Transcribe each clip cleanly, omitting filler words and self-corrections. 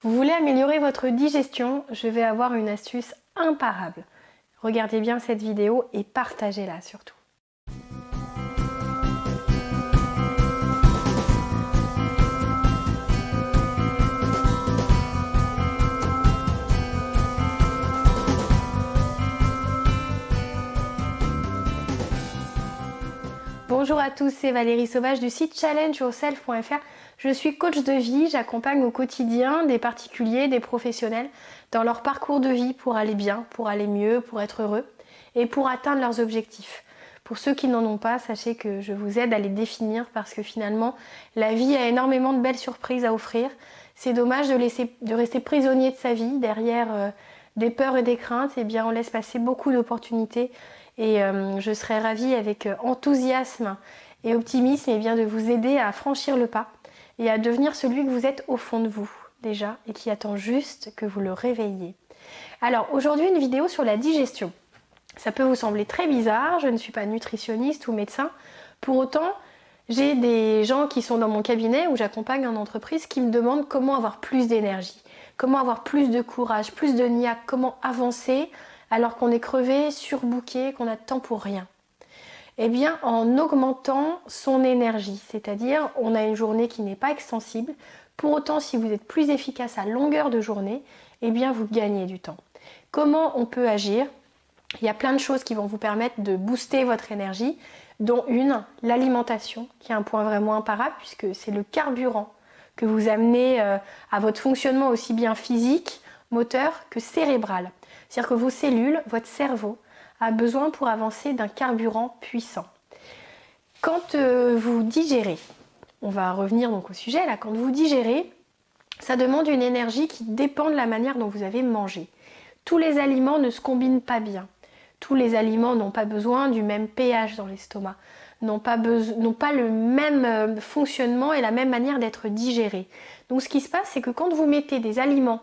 Vous voulez améliorer votre digestion? Je vais avoir une astuce imparable. Regardez bien cette vidéo et partagez-la surtout. Bonjour à tous, c'est Valérie Sauvage du site challengeyourself.fr. Je suis coach de vie, j'accompagne au quotidien des particuliers, des professionnels dans leur parcours de vie pour aller bien, pour aller mieux, pour être heureux et pour atteindre leurs objectifs. Pour ceux qui n'en ont pas, sachez que je vous aide à les définir parce que finalement, la vie a énormément de belles surprises à offrir. C'est dommage de rester prisonnier de sa vie derrière des peurs et des craintes. Eh bien, on laisse passer beaucoup d'opportunités. Et je serais ravie avec enthousiasme et optimisme de vous aider à franchir le pas et à devenir celui que vous êtes au fond de vous déjà et qui attend juste que vous le réveilliez. Alors aujourd'hui une vidéo sur la digestion. Ça peut vous sembler très bizarre, je ne suis pas nutritionniste ou médecin. Pour autant, j'ai des gens qui sont dans mon cabinet où j'accompagne en entreprise qui me demandent comment avoir plus d'énergie, comment avoir plus de courage, plus de niaque, comment avancer alors qu'on est crevé, surbooké, qu'on a de temps pour rien. Eh bien, en augmentant son énergie, c'est-à-dire on a une journée qui n'est pas extensible. Pour autant, si vous êtes plus efficace à longueur de journée, eh bien vous gagnez du temps. Comment on peut agir? Il y a plein de choses qui vont vous permettre de booster votre énergie, dont une, l'alimentation, qui est un point vraiment imparable puisque c'est le carburant que vous amenez à votre fonctionnement aussi bien physique, moteur que cérébral. C'est-à-dire que vos cellules, votre cerveau, a besoin pour avancer d'un carburant puissant. Quand vous digérez, on va revenir donc au sujet là, quand vous digérez, ça demande une énergie qui dépend de la manière dont vous avez mangé. Tous les aliments ne se combinent pas bien. Tous les aliments n'ont pas besoin du même pH dans l'estomac, n'ont pas le même fonctionnement et la même manière d'être digérés. Donc ce qui se passe, c'est que quand vous mettez des aliments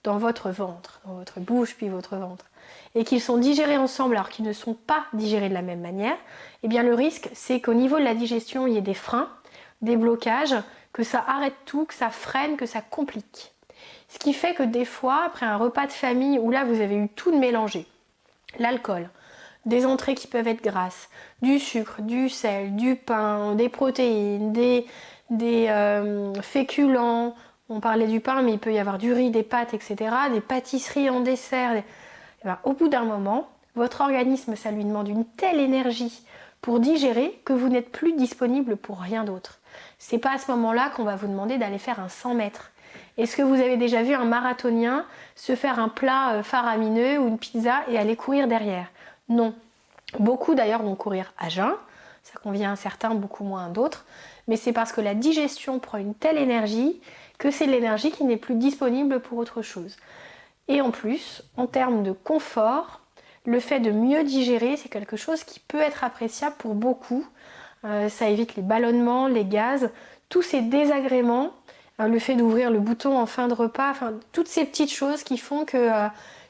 dans votre ventre, dans votre bouche puis votre ventre, et qu'ils sont digérés ensemble alors qu'ils ne sont pas digérés de la même manière, eh bien le risque c'est qu'au niveau de la digestion, il y ait des freins, des blocages, que ça arrête tout, que ça freine, que ça complique. Ce qui fait que des fois, après un repas de famille où là vous avez eu tout de mélangé, l'alcool, des entrées qui peuvent être grasses, du sucre, du sel, du pain, des protéines, des féculents. On parlait du pain, mais il peut y avoir du riz, des pâtes, etc. Des pâtisseries en dessert. Et bien, au bout d'un moment, votre organisme, ça lui demande une telle énergie pour digérer que vous n'êtes plus disponible pour rien d'autre. C'est pas à ce moment-là qu'on va vous demander d'aller faire un 100 mètres. Est-ce que vous avez déjà vu un marathonien se faire un plat faramineux ou une pizza et aller courir derrière? Non. Beaucoup d'ailleurs vont courir à jeun. Ça convient à certains, beaucoup moins à d'autres. Mais c'est parce que la digestion prend une telle énergie que c'est l'énergie qui n'est plus disponible pour autre chose. Et en plus, en termes de confort, le fait de mieux digérer, c'est quelque chose qui peut être appréciable pour beaucoup. Ça évite les ballonnements, les gaz, tous ces désagréments, le fait d'ouvrir le bouton en fin de repas, enfin, toutes ces petites choses qui font que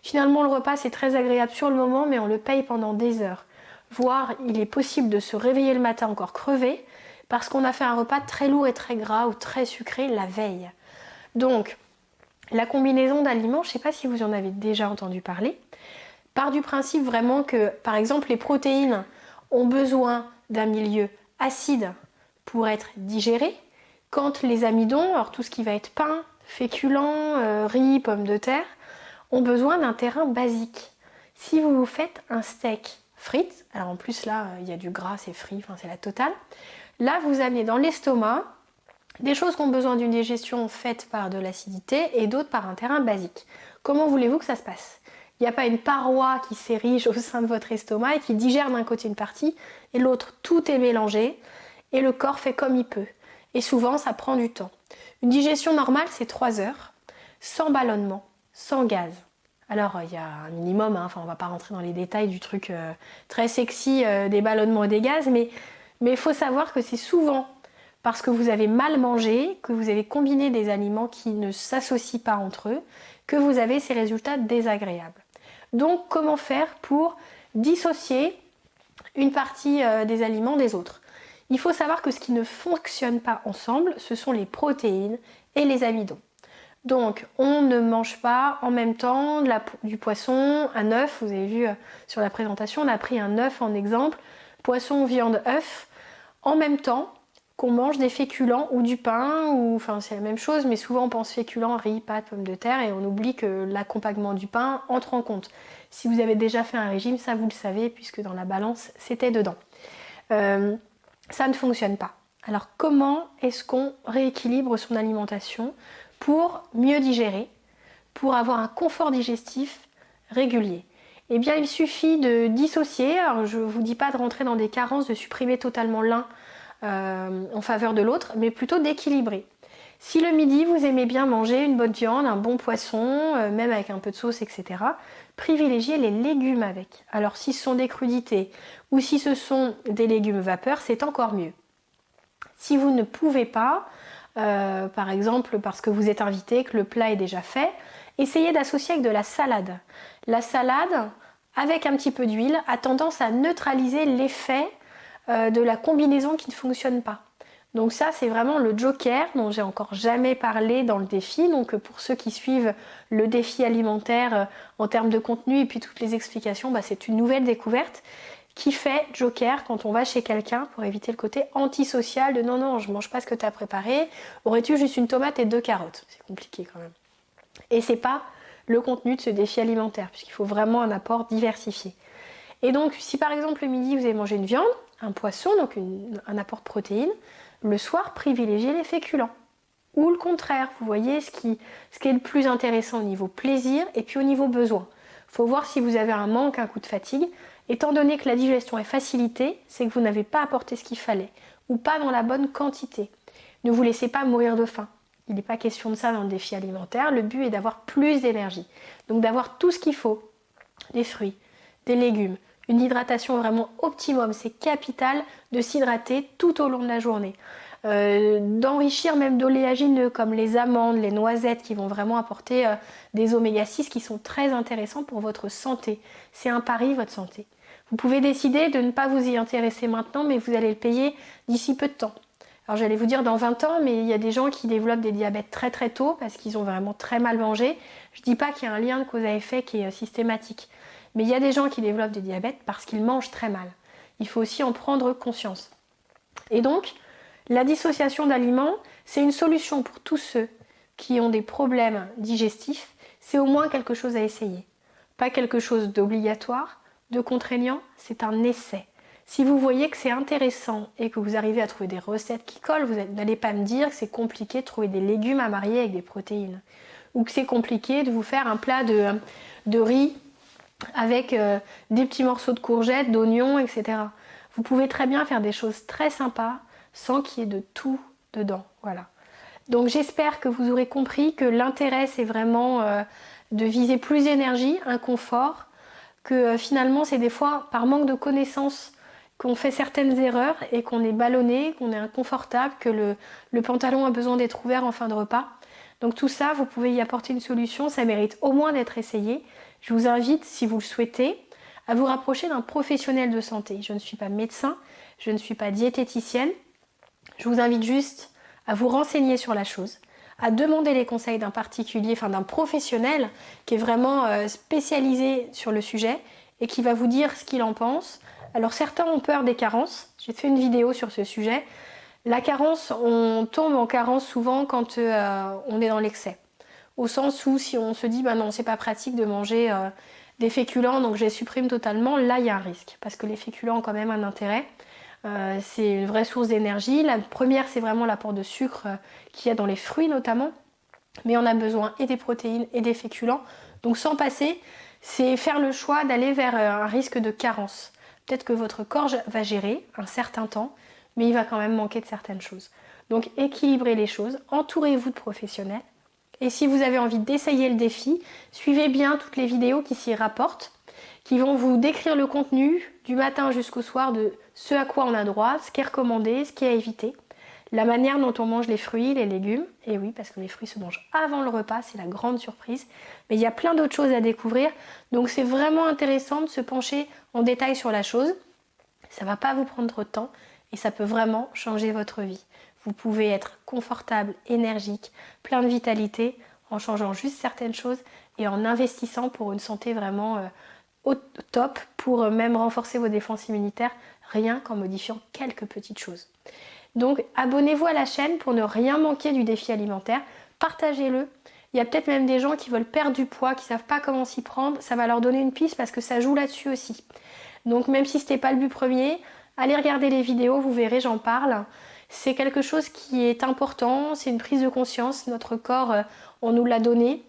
finalement le repas c'est très agréable sur le moment, mais on le paye pendant des heures. Voire, il est possible de se réveiller le matin encore crevé parce qu'on a fait un repas très lourd et très gras ou très sucré la veille. Donc, la combinaison d'aliments, je ne sais pas si vous en avez déjà entendu parler, part du principe vraiment que, par exemple, les protéines ont besoin d'un milieu acide pour être digérées, quand les amidons, alors tout ce qui va être pain, féculents, riz, pommes de terre, ont besoin d'un terrain basique. Si vous vous faites un steak frites, alors en plus là, il y a du gras, c'est frit, enfin c'est la totale, là vous amenez dans l'estomac des choses qui ont besoin d'une digestion faite par de l'acidité et d'autres par un terrain basique. Comment voulez-vous que ça se passe? Il n'y a pas une paroi qui s'érige au sein de votre estomac et qui digère d'un côté une partie et l'autre. Tout est mélangé et le corps fait comme il peut. Et souvent, ça prend du temps. Une digestion normale, c'est 3 heures, sans ballonnement, sans gaz. Alors, il y a un minimum, enfin on ne va pas rentrer dans les détails du truc très sexy des ballonnements et des gaz, mais il faut savoir que c'est souvent parce que vous avez mal mangé, que vous avez combiné des aliments qui ne s'associent pas entre eux, que vous avez ces résultats désagréables. Donc, comment faire pour dissocier une partie des aliments des autres? Il faut savoir que ce qui ne fonctionne pas ensemble, ce sont les protéines et les amidons. Donc on ne mange pas en même temps du poisson, un œuf, vous avez vu sur la présentation, on a pris un œuf en exemple, poisson, viande, œuf, en même temps qu'on mange des féculents ou du pain, ou enfin c'est la même chose, mais souvent on pense féculents, riz, pâtes, pommes de terre, et on oublie que l'accompagnement du pain entre en compte. Si vous avez déjà fait un régime, ça vous le savez, puisque dans la balance c'était dedans. Ça ne fonctionne pas. Alors comment est-ce qu'on rééquilibre son alimentation pour mieux digérer, pour avoir un confort digestif régulier? Eh bien il suffit de dissocier, alors je ne vous dis pas de rentrer dans des carences, de supprimer totalement l'un en faveur de l'autre, mais plutôt d'équilibrer. Si le midi vous aimez bien manger une bonne viande, un bon poisson, même avec un peu de sauce, etc., privilégiez les légumes avec. Alors si ce sont des crudités ou si ce sont des légumes vapeur, c'est encore mieux. Si vous ne pouvez pas, par exemple parce que vous êtes invité, que le plat est déjà fait, essayez d'associer avec de la salade. La salade, avec un petit peu d'huile, a tendance à neutraliser l'effet de la combinaison qui ne fonctionne pas. Donc ça, c'est vraiment le joker dont j'ai encore jamais parlé dans le défi. Donc pour ceux qui suivent le défi alimentaire en termes de contenu et puis toutes les explications, c'est une nouvelle découverte qui fait joker quand on va chez quelqu'un pour éviter le côté antisocial de non, je mange pas ce que tu as préparé, aurais-tu juste une tomate et 2 carottes? C'est compliqué quand même. Et c'est pas le contenu de ce défi alimentaire, puisqu'il faut vraiment un apport diversifié. Et donc, si par exemple le midi vous avez mangé une viande, un poisson, donc un apport de protéines, le soir privilégiez les féculents. Ou le contraire, vous voyez ce qui est le plus intéressant au niveau plaisir et puis au niveau besoin. Il faut voir si vous avez un manque, un coup de fatigue. Étant donné que la digestion est facilitée, c'est que vous n'avez pas apporté ce qu'il fallait, ou pas dans la bonne quantité. Ne vous laissez pas mourir de faim. Il n'est pas question de ça dans le défi alimentaire, le but est d'avoir plus d'énergie. Donc d'avoir tout ce qu'il faut, des fruits, des légumes, une hydratation vraiment optimum, c'est capital de s'hydrater tout au long de la journée. D'enrichir même d'oléagineux comme les amandes, les noisettes qui vont vraiment apporter des oméga 6 qui sont très intéressants pour votre santé. C'est un pari, votre santé. Vous pouvez décider de ne pas vous y intéresser maintenant, mais vous allez le payer d'ici peu de temps. Alors j'allais vous dire dans 20 ans, mais il y a des gens qui développent des diabètes très très tôt parce qu'ils ont vraiment très mal mangé. Je ne dis pas qu'il y a un lien de cause à effet qui est systématique, mais il y a des gens qui développent des diabètes parce qu'ils mangent très mal. Il faut aussi en prendre conscience. Et donc, la dissociation d'aliments, c'est une solution pour tous ceux qui ont des problèmes digestifs. C'est au moins quelque chose à essayer. Pas quelque chose d'obligatoire, de contraignant, c'est un essai. Si vous voyez que c'est intéressant et que vous arrivez à trouver des recettes qui collent, vous n'allez pas me dire que c'est compliqué de trouver des légumes à marier avec des protéines. Ou que c'est compliqué de vous faire un plat de riz avec des petits morceaux de courgettes, d'oignons, etc. Vous pouvez très bien faire des choses très sympas sans qu'il y ait de tout dedans. Voilà. Donc j'espère que vous aurez compris que l'intérêt c'est vraiment de viser plus d'énergie, un confort, que finalement c'est des fois par manque de connaissances qu'on fait certaines erreurs et qu'on est ballonné, qu'on est inconfortable, que le pantalon a besoin d'être ouvert en fin de repas. Donc tout ça, vous pouvez y apporter une solution, ça mérite au moins d'être essayé. Je vous invite, si vous le souhaitez, à vous rapprocher d'un professionnel de santé. Je ne suis pas médecin, je ne suis pas diététicienne. Je vous invite juste à vous renseigner sur la chose, à demander les conseils d'un particulier, enfin d'un professionnel qui est vraiment spécialisé sur le sujet et qui va vous dire ce qu'il en pense. Alors certains ont peur des carences, j'ai fait une vidéo sur ce sujet. La carence, on tombe en carence souvent quand on est dans l'excès. Au sens où si on se dit non, c'est pas pratique de manger des féculents, donc je les supprime totalement, là il y a un risque. Parce que les féculents ont quand même un intérêt. C'est une vraie source d'énergie. La première, c'est vraiment l'apport de sucre qu'il y a dans les fruits notamment. Mais on a besoin et des protéines et des féculents. Donc sans passer, c'est faire le choix d'aller vers un risque de carence. Peut-être que votre corps va gérer un certain temps, mais il va quand même manquer de certaines choses. Donc équilibrez les choses, entourez-vous de professionnels. Et si vous avez envie d'essayer le défi, suivez bien toutes les vidéos qui s'y rapportent, qui vont vous décrire le contenu du matin jusqu'au soir de ce à quoi on a droit, ce qui est recommandé, ce qui est à éviter, la manière dont on mange les fruits, les légumes, et oui, parce que les fruits se mangent avant le repas, c'est la grande surprise, mais il y a plein d'autres choses à découvrir, donc c'est vraiment intéressant de se pencher en détail sur la chose. Ça ne va pas vous prendre trop de temps et ça peut vraiment changer votre vie. Vous pouvez être confortable, énergique, plein de vitalité en changeant juste certaines choses et en investissant pour une santé vraiment au top, pour même renforcer vos défenses immunitaires, rien qu'en modifiant quelques petites choses. Donc abonnez-vous à la chaîne pour ne rien manquer du défi alimentaire, partagez-le. Il y a peut-être même des gens qui veulent perdre du poids, qui ne savent pas comment s'y prendre, ça va leur donner une piste parce que ça joue là-dessus aussi. Donc même si ce n'était pas le but premier, allez regarder les vidéos, vous verrez, j'en parle. C'est quelque chose qui est important, c'est une prise de conscience, notre corps, on nous l'a donné,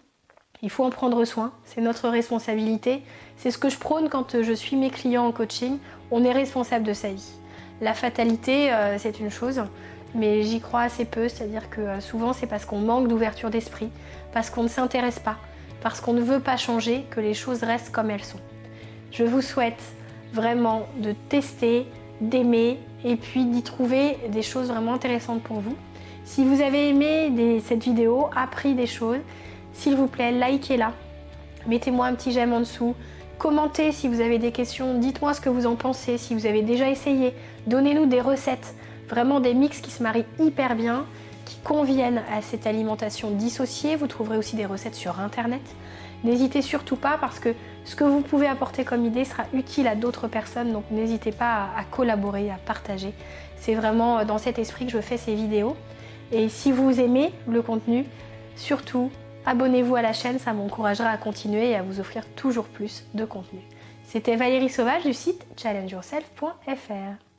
il faut en prendre soin, c'est notre responsabilité. C'est ce que je prône quand je suis mes clients en coaching, on est responsable de sa vie. La fatalité, c'est une chose, mais j'y crois assez peu, c'est-à-dire que souvent c'est parce qu'on manque d'ouverture d'esprit, parce qu'on ne s'intéresse pas, parce qu'on ne veut pas changer, que les choses restent comme elles sont. Je vous souhaite vraiment de tester, d'aimer et puis d'y trouver des choses vraiment intéressantes pour vous. Si vous avez aimé cette vidéo, appris des choses, s'il vous plaît, likez-la, mettez-moi un petit j'aime en dessous, commentez si vous avez des questions, dites-moi ce que vous en pensez, si vous avez déjà essayé, donnez-nous des recettes, vraiment des mix qui se marient hyper bien, qui conviennent à cette alimentation dissociée. Vous trouverez aussi des recettes sur internet. N'hésitez surtout pas parce que ce que vous pouvez apporter comme idée sera utile à d'autres personnes, donc n'hésitez pas à collaborer, à partager. C'est vraiment dans cet esprit que je fais ces vidéos. Et si vous aimez le contenu, surtout abonnez-vous à la chaîne, ça m'encouragera à continuer et à vous offrir toujours plus de contenu. C'était Valérie Sauvage du site challengeyourself.fr.